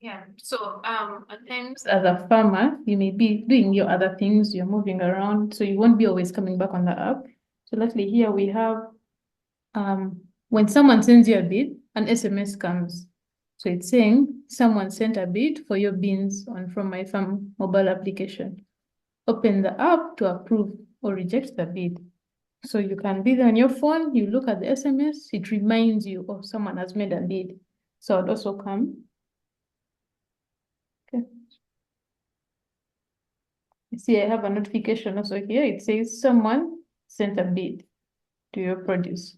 Yeah. So at times as a farmer, you may be doing your other things, you're moving around, so you won't be always coming back on the app. So luckily here we have when someone sends you a bid, an SMS comes. So it's saying someone sent a bid for your beans on From My Farm mobile application. Open the app to approve or reject the bid. So you can be there on your phone, you look at the SMS, it reminds you, oh, someone has made a bid. So I'd also come. Okay. You see, I have a notification also here. It says someone sent a bid to your produce.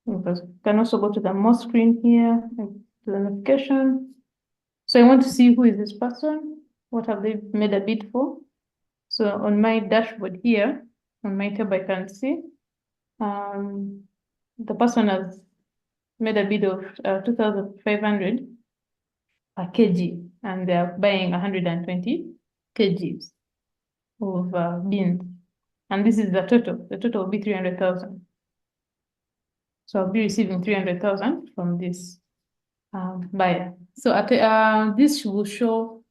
You can also go to the more screen here, to the notification. So I want to see who is this person, what have they made a bid for. So on my dashboard here, on my tab, I can see the person has made a bid of 2,500 per kg, and they are buying 120 kgs of beans. And this is the total. The total will be 300,000. So I'll be receiving 300,000 from this buyer. So this will show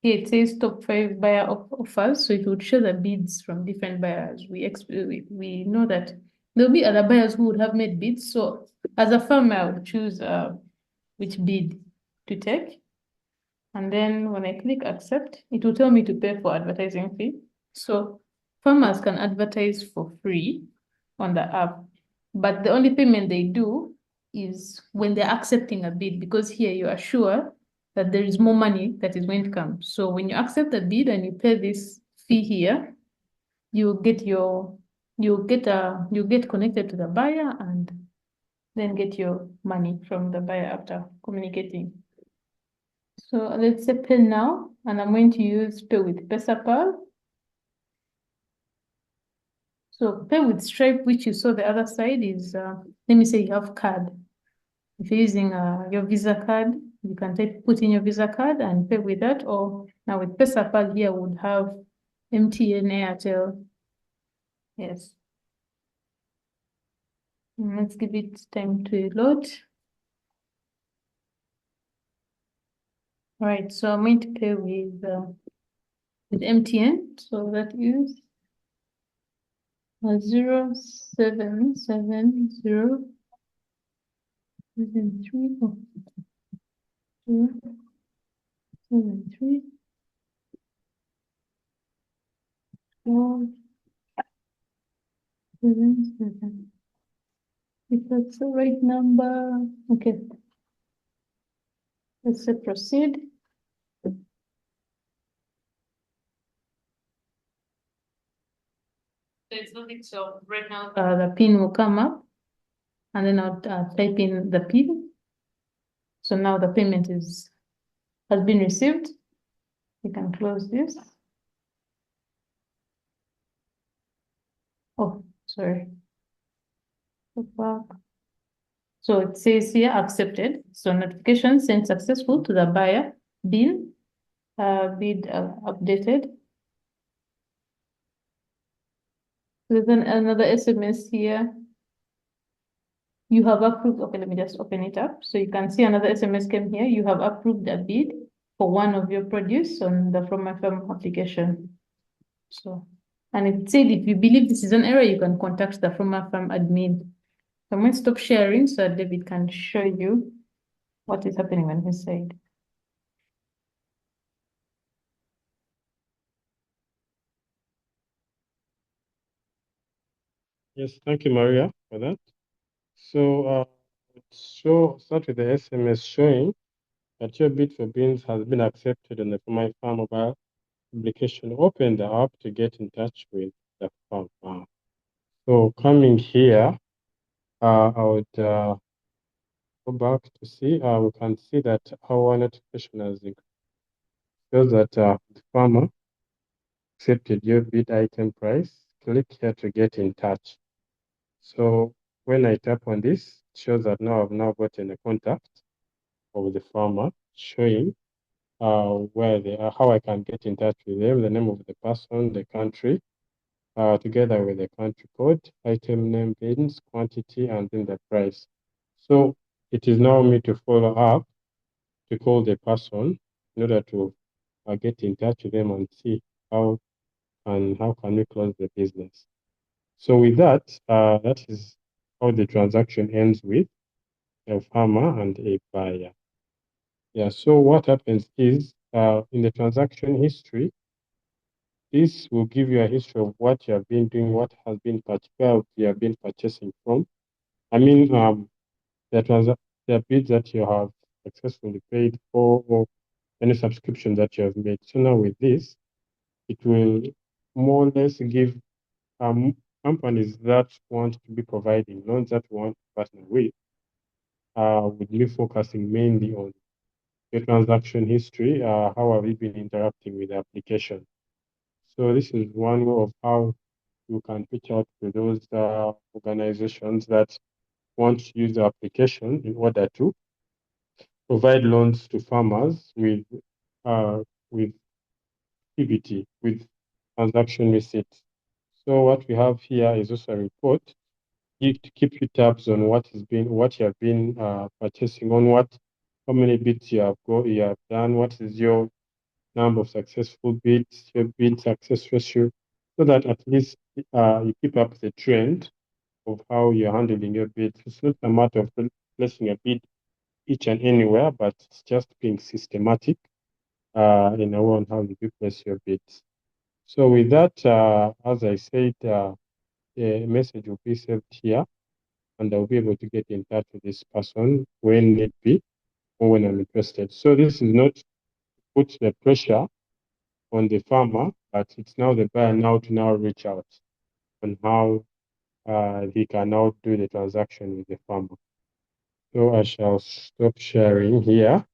here it says top 5 buyer offers. So it would show the bids from different buyers. We know that there'll be other buyers who would have made bids. So as a farmer, I would choose which bid to take. And then when I click accept, it will tell me to pay for advertising fee. So farmers can advertise for free on the app, but the only payment they do is when they're accepting a bid, because here you are sure that there is more money that is going to come. So when you accept a bid and you pay this fee here, you get connected to the buyer and then get your money from the buyer after communicating. So let's say pay now, and I'm going to use pay with PesaPal. So pay with Stripe, which you saw the other side, is let me say you have card. If you're using your Visa card, you can put in your Visa card and pay with that. Or now with PesaPal here would have MTN, Airtel. Yes. Let's give it time to load. All right, so I'm going to pay with MTN. So that is 0770 7 3 7 3 4 7 7. If that's the right number, okay. Let's say proceed. It's loading, so right now the pin will come up, and then I'll type in the pin. So now the payment has been received. You can close this. Oh, sorry. Go back. So it says here accepted. So notification sent successful to the buyer. Bid updated. There's another SMS here. You have approved. Okay, let me just open it up. So you can see another SMS came here. You have approved a bid for one of your produce on the From My Farm application. So, and it said if you believe this is an error, you can contact the From My Farm admin. So I'm going to stop sharing so that David can show you what is happening on his side. Yes, thank you, Maria, for that. So start with the SMS showing that your bid for beans has been accepted on the From My Farm mobile application. Open the app to get in touch with the farm. So coming here, I would go back to see. We can see that our notification has increased. Shows that the farmer accepted your bid item price. Click here to get in touch. So when I tap on this, it shows that now I've now gotten a contact of the farmer, showing where they are, how I can get in touch with them, the name of the person, the country, together with the country code, item name, beans, quantity, and then the price. So it is now me to follow up to call the person in order to get in touch with them and see how can we close the business. So with that, that is how the transaction ends with a farmer and a buyer. Yeah, so what happens is in the transaction history, this will give you a history of what you have been doing, what has been where you have been purchasing from. I mean, the bids that you have successfully paid for, or any subscription that you have made. So now with this, it will more or less give companies that want to be providing loans, that want to partner with me focusing mainly on your transaction history, how have you been interacting with the application. So this is one way of how you can reach out to those organizations that want to use the application in order to provide loans to farmers with PBT, with transaction receipts. So what we have here is also a report to keep you tabs on what you have been purchasing, on how many bids you have done, what is your number of successful bids, your bid success ratio, so that at least you keep up the trend of how you're handling your bids. It's not a matter of placing a bid each and anywhere, but it's just being systematic in a way on how you place your bids. So with that, as I said, the message will be saved here, and I'll be able to get in touch with this person when need be or when I'm interested. So this is not to put the pressure on the farmer, but it's now the buyer now to now reach out on how he can now do the transaction with the farmer. So I shall stop sharing here.